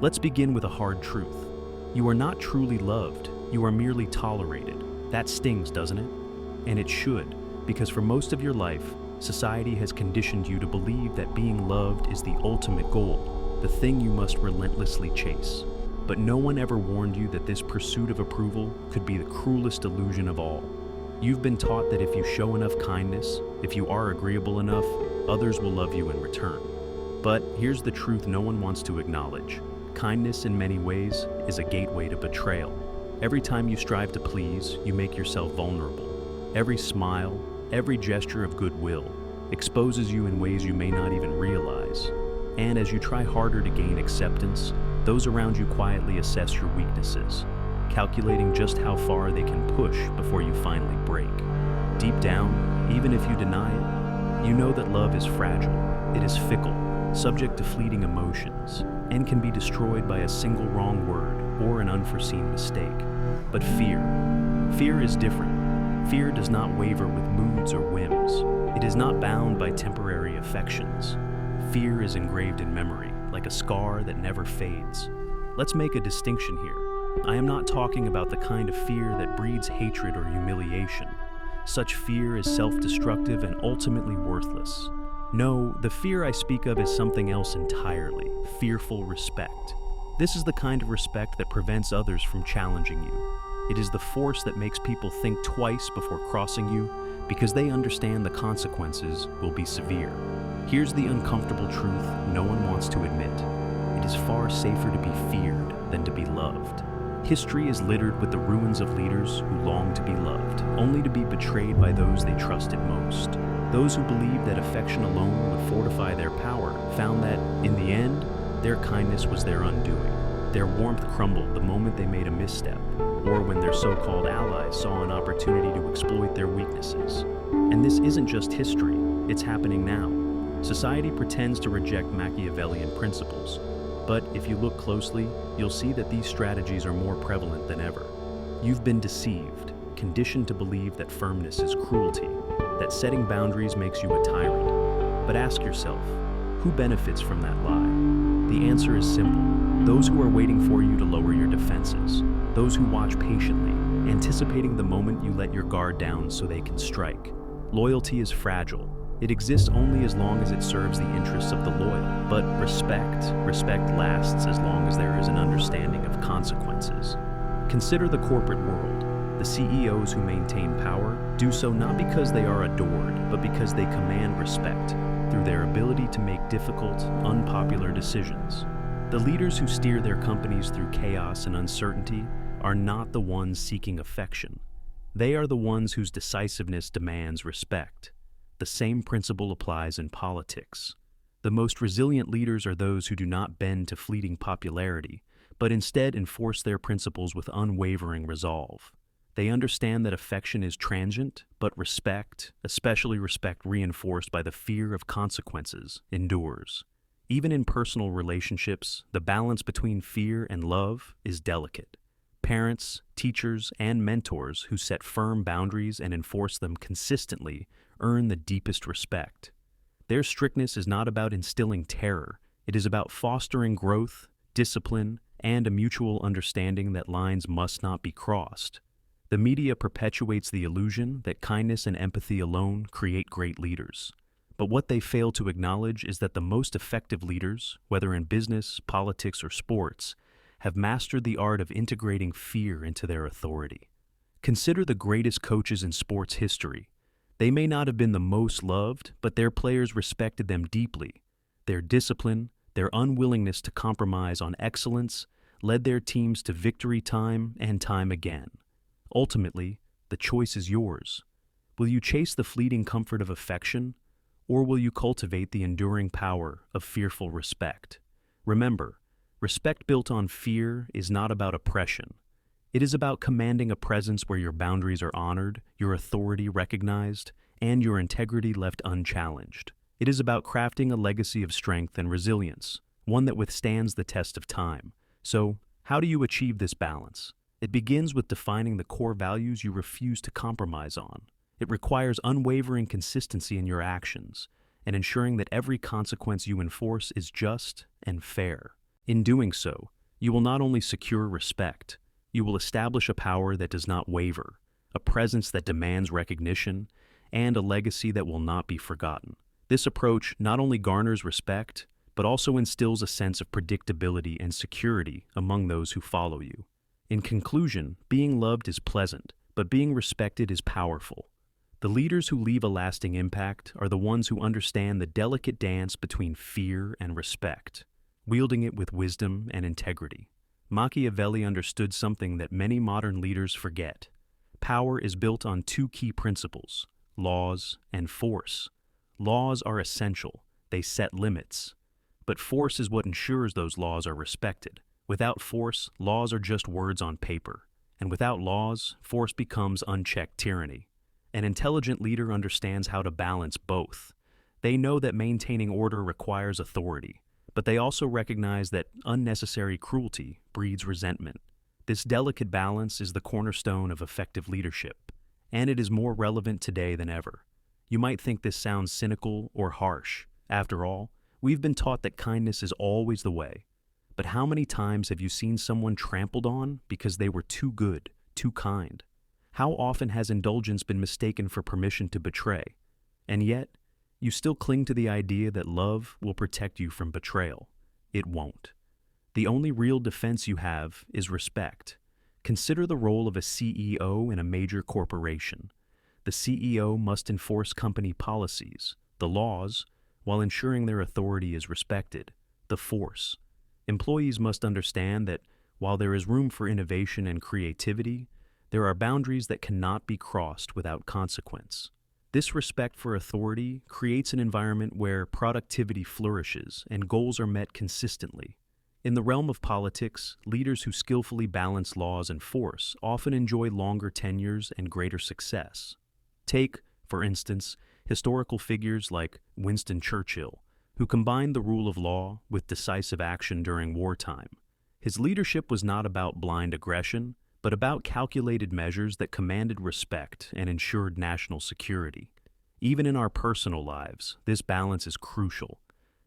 Let's begin with a hard truth. You are not truly loved, you are merely tolerated. That stings, doesn't it? And it should, because for most of your life, society has conditioned you to believe that being loved is the ultimate goal, the thing you must relentlessly chase. But no one ever warned you that this pursuit of approval could be the cruelest illusion of all. You've been taught that if you show enough kindness, if you are agreeable enough, others will love you in return. But here's the truth no one wants to acknowledge. Kindness, in many ways, is a gateway to betrayal. Every time you strive to please, you make yourself vulnerable. Every smile, every gesture of goodwill exposes you in ways you may not even realize. And as you try harder to gain acceptance, those around you quietly assess your weaknesses, calculating just how far they can push before you finally break. Deep down, even if you deny it, you know that love is fragile, it is fickle, subject to fleeting emotions, and can be destroyed by a single wrong word or an unforeseen mistake. But fear is different. Fear does not waver with moods or whims. It is not bound by temporary affections. Fear is engraved in memory, like a scar that never fades. Let's make a distinction here. I am not talking about the kind of fear that breeds hatred or humiliation. Such fear is self-destructive and ultimately worthless. No, the fear I speak of is something else entirely, fearful respect. This is the kind of respect that prevents others from challenging you. It is the force that makes people think twice before crossing you because they understand the consequences will be severe. Here's the uncomfortable truth no one wants to admit. It is far safer to be feared than to be loved. History is littered with the ruins of leaders who longed to be loved, only to be betrayed by those they trusted most. Those who believed that affection alone would fortify their power found that, in the end, their kindness was their undoing. Their warmth crumbled the moment they made a misstep, or when their so-called allies saw an opportunity to exploit their weaknesses. And this isn't just history, it's happening now. Society pretends to reject Machiavellian principles, but if you look closely, you'll see that these strategies are more prevalent than ever. You've been deceived, conditioned to believe that firmness is cruelty, that setting boundaries makes you a tyrant. But ask yourself, who benefits from that lie? The answer is simple. Those who are waiting for you to lower your defenses. Those who watch patiently, anticipating the moment you let your guard down so they can strike. Loyalty is fragile. It exists only as long as it serves the interests of the loyal. But respect lasts as long as there is an understanding of consequences. Consider the corporate world. The CEOs who maintain power do so not because they are adored, but because they command respect through their ability to make difficult, unpopular decisions. The leaders who steer their companies through chaos and uncertainty are not the ones seeking affection. They are the ones whose decisiveness demands respect. The same principle applies in politics. The most resilient leaders are those who do not bend to fleeting popularity, but instead enforce their principles with unwavering resolve. They understand that affection is transient, but respect, especially respect reinforced by the fear of consequences, endures. Even in personal relationships, the balance between fear and love is delicate. Parents, teachers, and mentors who set firm boundaries and enforce them consistently earn the deepest respect. Their strictness is not about instilling terror. It is about fostering growth, discipline, and a mutual understanding that lines must not be crossed. The media perpetuates the illusion that kindness and empathy alone create great leaders. But what they fail to acknowledge is that the most effective leaders, whether in business, politics, or sports, have mastered the art of integrating fear into their authority. Consider the greatest coaches in sports history. They may not have been the most loved, but their players respected them deeply. Their discipline, their unwillingness to compromise on excellence, led their teams to victory time and time again. Ultimately, the choice is yours. Will you chase the fleeting comfort of affection, or will you cultivate the enduring power of fearful respect? Remember, respect built on fear is not about oppression. It is about commanding a presence where your boundaries are honored, your authority recognized, and your integrity left unchallenged. It is about crafting a legacy of strength and resilience, one that withstands the test of time. So, how do you achieve this balance? It begins with defining the core values you refuse to compromise on. It requires unwavering consistency in your actions and ensuring that every consequence you enforce is just and fair. In doing so, you will not only secure respect, you will establish a power that does not waver, a presence that demands recognition, and a legacy that will not be forgotten. This approach not only garners respect, but also instills a sense of predictability and security among those who follow you. In conclusion, being loved is pleasant, but being respected is powerful. The leaders who leave a lasting impact are the ones who understand the delicate dance between fear and respect, wielding it with wisdom and integrity. Machiavelli understood something that many modern leaders forget. Power is built on two key principles: laws and force. Laws are essential, they set limits. But force is what ensures those laws are respected. Without force, laws are just words on paper. And without laws, force becomes unchecked tyranny. An intelligent leader understands how to balance both. They know that maintaining order requires authority, but they also recognize that unnecessary cruelty breeds resentment. This delicate balance is the cornerstone of effective leadership, and it is more relevant today than ever. You might think this sounds cynical or harsh. After all, we've been taught that kindness is always the way. But how many times have you seen someone trampled on because they were too good, too kind? How often has indulgence been mistaken for permission to betray? And yet, you still cling to the idea that love will protect you from betrayal. It won't. The only real defense you have is respect. Consider the role of a CEO in a major corporation. The CEO must enforce company policies, the laws, while ensuring their authority is respected, the force. Employees must understand that while there is room for innovation and creativity, there are boundaries that cannot be crossed without consequence. This respect for authority creates an environment where productivity flourishes and goals are met consistently. In the realm of politics, leaders who skillfully balance laws and force often enjoy longer tenures and greater success. Take, for instance, historical figures like Winston Churchill, who combined the rule of law with decisive action during wartime. His leadership was not about blind aggression, but about calculated measures that commanded respect and ensured national security. Even in our personal lives, this balance is crucial.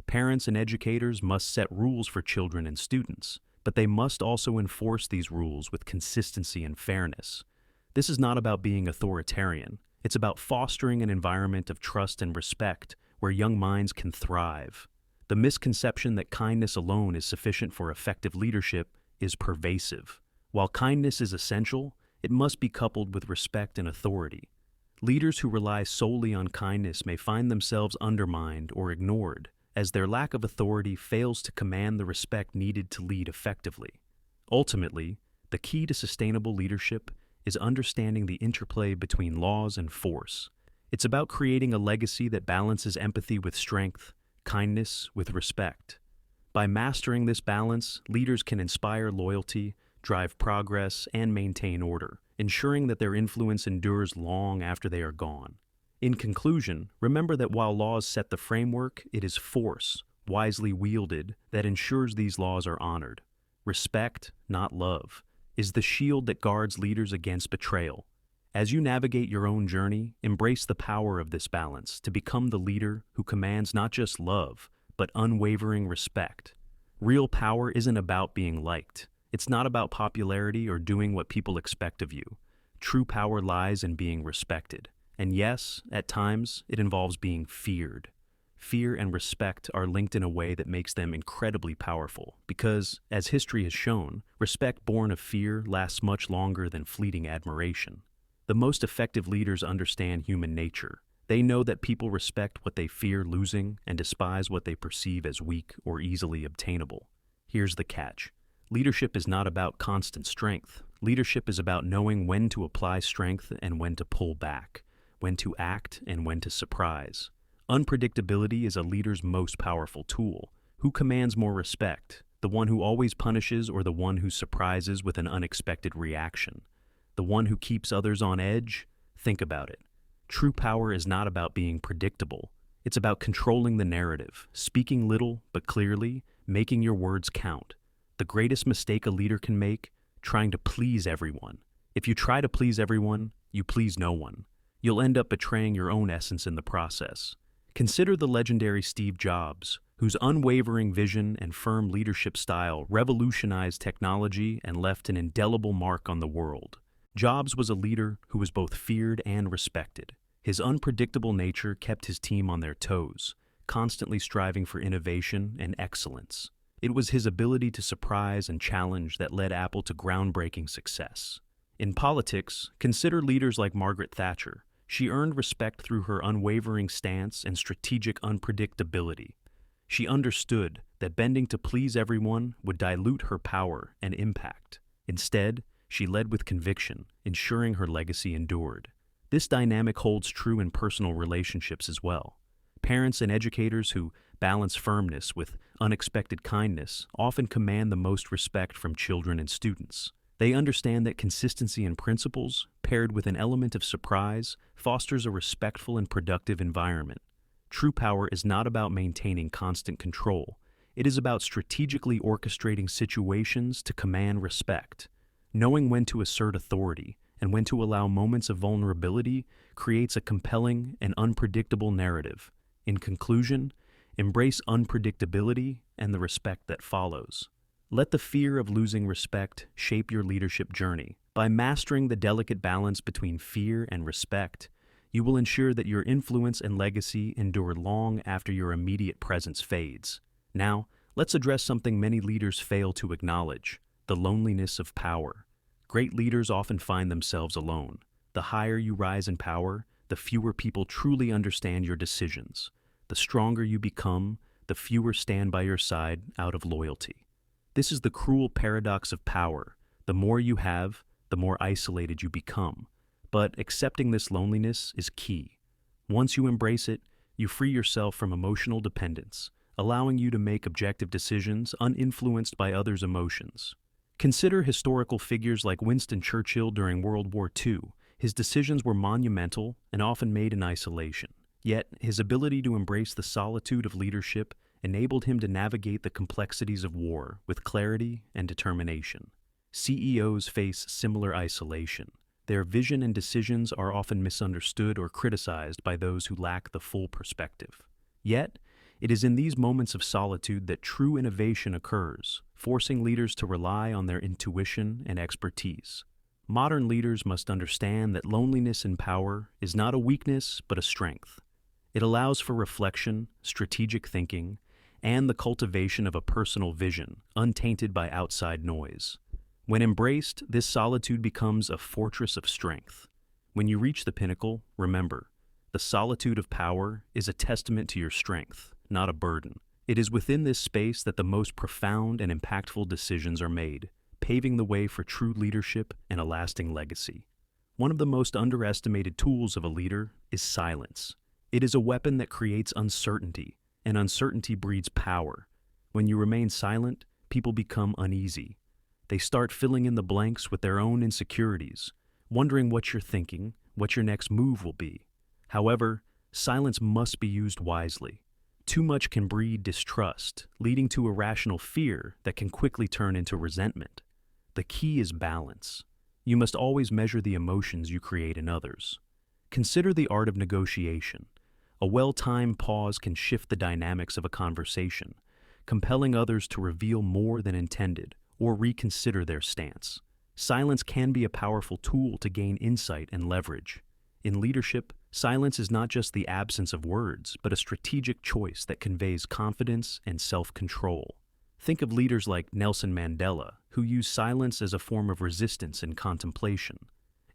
Parents and educators must set rules for children and students, but they must also enforce these rules with consistency and fairness. This is not about being authoritarian. It's about fostering an environment of trust and respect where young minds can thrive. The misconception that kindness alone is sufficient for effective leadership is pervasive. While kindness is essential, it must be coupled with respect and authority. Leaders who rely solely on kindness may find themselves undermined or ignored, as their lack of authority fails to command the respect needed to lead effectively. Ultimately, the key to sustainable leadership is understanding the interplay between laws and force. It's about creating a legacy that balances empathy with strength, kindness with respect. By mastering this balance, leaders can inspire loyalty, drive progress, and maintain order, ensuring that their influence endures long after they are gone. In conclusion, remember that while laws set the framework, it is force, wisely wielded, that ensures these laws are honored. Respect, not love, is the shield that guards leaders against betrayal. As you navigate your own journey, embrace the power of this balance to become the leader who commands not just love, but unwavering respect. Real power isn't about being liked. It's not about popularity or doing what people expect of you. True power lies in being respected. And yes, at times, it involves being feared. Fear and respect are linked in a way that makes them incredibly powerful, because, as history has shown, respect born of fear lasts much longer than fleeting admiration. The most effective leaders understand human nature. They know that people respect what they fear losing and despise what they perceive as weak or easily obtainable. Here's the catch. Leadership is not about constant strength. Leadership is about knowing when to apply strength and when to pull back, when to act and when to surprise. Unpredictability is a leader's most powerful tool. Who commands more respect? The one who always punishes or the one who surprises with an unexpected reaction? The one who keeps others on edge? Think about it. True power is not about being predictable. It's about controlling the narrative, speaking little but clearly, making your words count. The greatest mistake a leader can make, trying to please everyone. If you try to please everyone, you please no one. You'll end up betraying your own essence in the process. Consider the legendary Steve Jobs, whose unwavering vision and firm leadership style revolutionized technology and left an indelible mark on the world. Jobs was a leader who was both feared and respected. His unpredictable nature kept his team on their toes, constantly striving for innovation and excellence. It was his ability to surprise and challenge that led Apple to groundbreaking success. In politics, consider leaders like Margaret Thatcher. She earned respect through her unwavering stance and strategic unpredictability. She understood that bending to please everyone would dilute her power and impact. Instead, she led with conviction, ensuring her legacy endured. This dynamic holds true in personal relationships as well. Parents and educators who balance firmness with unexpected kindness often command the most respect from children and students. They understand that consistency in principles, paired with an element of surprise, fosters a respectful and productive environment. True power is not about maintaining constant control. It is about strategically orchestrating situations to command respect. Knowing when to assert authority and when to allow moments of vulnerability creates a compelling and unpredictable narrative. In conclusion, embrace unpredictability and the respect that follows. Let the fear of losing respect shape your leadership journey. By mastering the delicate balance between fear and respect, you will ensure that your influence and legacy endure long after your immediate presence fades. Now, let's address something many leaders fail to acknowledge: the loneliness of power. Great leaders often find themselves alone. The higher you rise in power, the fewer people truly understand your decisions. The stronger you become, the fewer stand by your side out of loyalty. This is the cruel paradox of power. The more you have, the more isolated you become. But accepting this loneliness is key. Once you embrace it, you free yourself from emotional dependence, allowing you to make objective decisions uninfluenced by others' emotions. Consider historical figures like Winston Churchill during World War II. His decisions were monumental and often made in isolation. Yet, his ability to embrace the solitude of leadership enabled him to navigate the complexities of war with clarity and determination. CEOs face similar isolation. Their vision and decisions are often misunderstood or criticized by those who lack the full perspective. Yet, it is in these moments of solitude that true innovation occurs, forcing leaders to rely on their intuition and expertise. Modern leaders must understand that loneliness in power is not a weakness but a strength. It allows for reflection, strategic thinking, and the cultivation of a personal vision, untainted by outside noise. When embraced, this solitude becomes a fortress of strength. When you reach the pinnacle, remember, the solitude of power is a testament to your strength, not a burden. It is within this space that the most profound and impactful decisions are made, paving the way for true leadership and a lasting legacy. One of the most underestimated tools of a leader is silence. It is a weapon that creates uncertainty, and uncertainty breeds power. When you remain silent, people become uneasy. They start filling in the blanks with their own insecurities, wondering what you're thinking, what your next move will be. However, silence must be used wisely. Too much can breed distrust, leading to irrational fear that can quickly turn into resentment. The key is balance. You must always measure the emotions you create in others. Consider the art of negotiation. A well-timed pause can shift the dynamics of a conversation, compelling others to reveal more than intended or reconsider their stance. Silence can be a powerful tool to gain insight and leverage. In leadership, silence is not just the absence of words, but a strategic choice that conveys confidence and self-control. Think of leaders like Nelson Mandela, who used silence as a form of resistance and contemplation.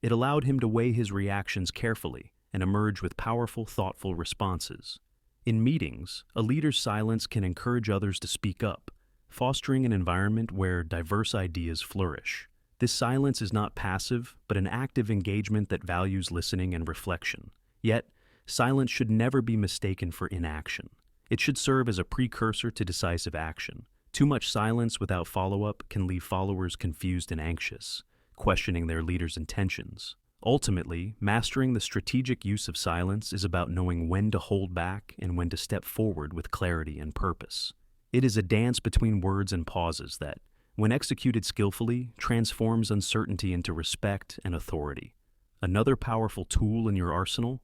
It allowed him to weigh his reactions carefully and emerge with powerful, thoughtful responses. In meetings, a leader's silence can encourage others to speak up, fostering an environment where diverse ideas flourish. This silence is not passive, but an active engagement that values listening and reflection. Yet, silence should never be mistaken for inaction. It should serve as a precursor to decisive action. Too much silence without follow-up can leave followers confused and anxious, questioning their leader's intentions. Ultimately, mastering the strategic use of silence is about knowing when to hold back and when to step forward with clarity and purpose. It is a dance between words and pauses that, when executed skillfully, transforms uncertainty into respect and authority. Another powerful tool in your arsenal?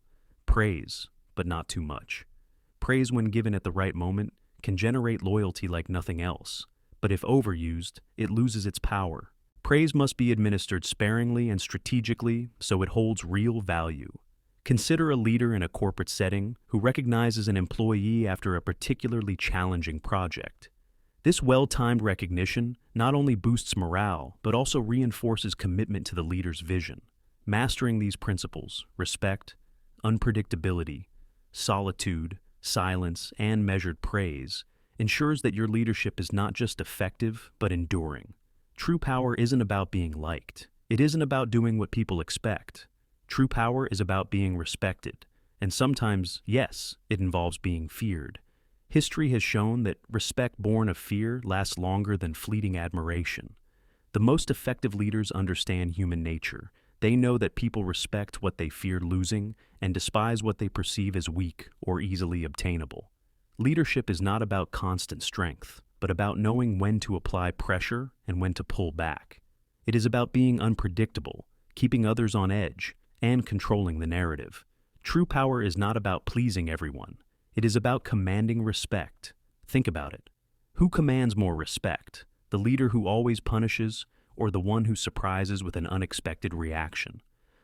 Praise, but not too much. Praise, when given at the right moment, can generate loyalty like nothing else, but if overused, it loses its power. Praise must be administered sparingly and strategically so it holds real value. Consider a leader in a corporate setting who recognizes an employee after a particularly challenging project. This well-timed recognition not only boosts morale, but also reinforces commitment to the leader's vision. Mastering these principles, respect, unpredictability, solitude, silence, and measured praise, ensures that your leadership is not just effective, but enduring. True power isn't about being liked. It isn't about doing what people expect. True power is about being respected, and sometimes, yes, it involves being feared. History has shown that respect born of fear lasts longer than fleeting admiration. The most effective leaders understand human nature. They know that people respect what they fear losing and despise what they perceive as weak or easily obtainable. Leadership is not about constant strength, but about knowing when to apply pressure and when to pull back. It is about being unpredictable, keeping others on edge, and controlling the narrative. True power is not about pleasing everyone. It is about commanding respect. Think about it. Who commands more respect? The leader who always punishes, or the one who surprises with an unexpected reaction?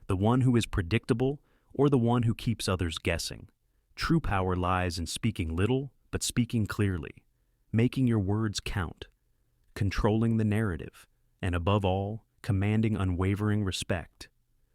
The one who is predictable, or the one who keeps others guessing? True power lies in speaking little, but speaking clearly, making your words count, controlling the narrative, and above all, commanding unwavering respect.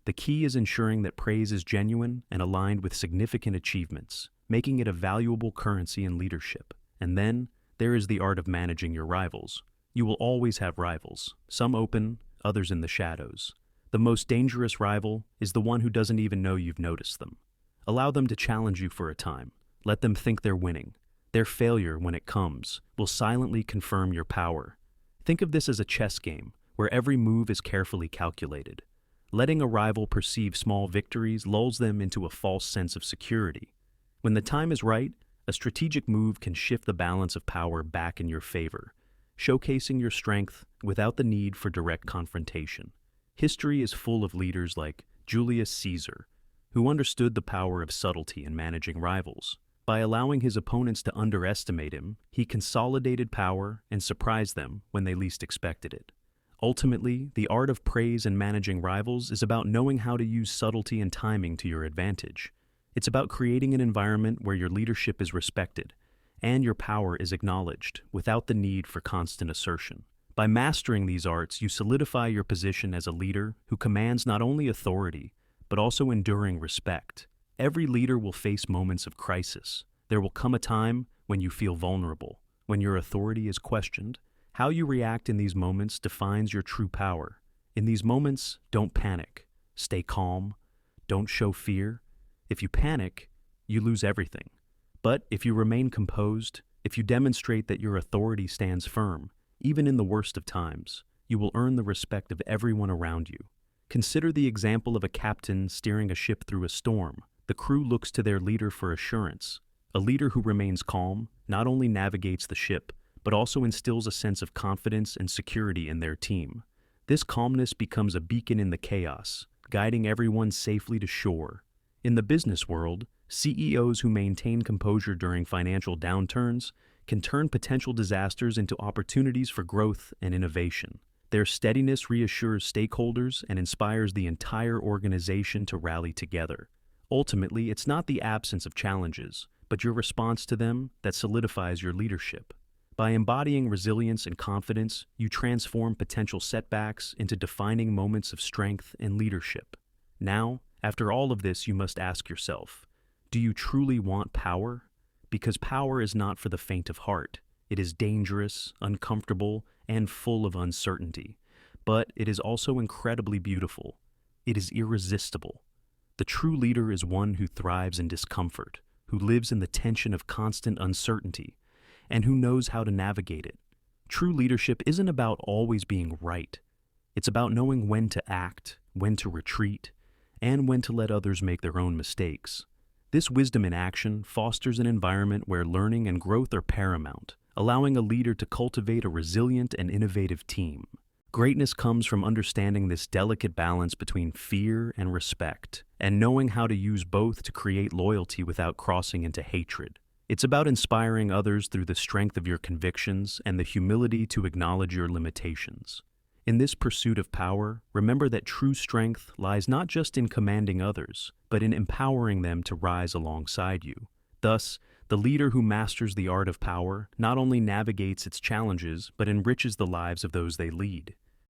The key is ensuring that praise is genuine and aligned with significant achievements, making it a valuable currency in leadership. And then, there is the art of managing your rivals. You will always have rivals, some open, others in the shadows. The most dangerous rival is the one who doesn't even know you've noticed them. Allow them to challenge you for a time. Let them think they're winning. Their failure, when it comes, will silently confirm your power. Think of this as a chess game, where every move is carefully calculated. Letting a rival perceive small victories lulls them into a false sense of security. When the time is right, a strategic move can shift the balance of power back in your favor, showcasing your strength without the need for direct confrontation. History is full of leaders like Julius Caesar, who understood the power of subtlety in managing rivals. By allowing his opponents to underestimate him, he consolidated power and surprised them when they least expected it. Ultimately, the art of praise and managing rivals is about knowing how to use subtlety and timing to your advantage. It's about creating an environment where your leadership is respected and your power is acknowledged without the need for constant assertion. By mastering these arts, you solidify your position as a leader who commands not only authority, but also enduring respect. Every leader will face moments of crisis. There will come a time when you feel vulnerable, when your authority is questioned. How you react in these moments defines your true power. In these moments, don't panic. Stay calm. Don't show fear. If you panic, you lose everything. But if you remain composed, if you demonstrate that your authority stands firm, even in the worst of times, you will earn the respect of everyone around you. Consider the example of a captain steering a ship through a storm. The crew looks to their leader for assurance. A leader who remains calm not only navigates the ship, but also instills a sense of confidence and security in their team. This calmness becomes a beacon in the chaos, guiding everyone safely to shore. In the business world, CEOs who maintain composure during financial downturns can turn potential disasters into opportunities for growth and innovation. Their steadiness reassures stakeholders and inspires the entire organization to rally together. Ultimately, it's not the absence of challenges, but your response to them that solidifies your leadership. By embodying resilience and confidence, you transform potential setbacks into defining moments of strength and leadership. Now, after all of this, you must ask yourself, do you truly want power? Because power is not for the faint of heart. It is dangerous, uncomfortable, and full of uncertainty. But it is also incredibly beautiful. It is irresistible. The true leader is one who thrives in discomfort, who lives in the tension of constant uncertainty, and who knows how to navigate it. True leadership isn't about always being right. It's about knowing when to act, when to retreat, and when to let others make their own mistakes. This wisdom in action fosters an environment where learning and growth are paramount, allowing a leader to cultivate a resilient and innovative team. Greatness comes from understanding this delicate balance between fear and respect, and knowing how to use both to create loyalty without crossing into hatred. It's about inspiring others through the strength of your convictions and the humility to acknowledge your limitations. In this pursuit of power, remember that true strength lies not just in commanding others, but in empowering them to rise alongside you. Thus, the leader who masters the art of power not only navigates its challenges, but enriches the lives of those they lead.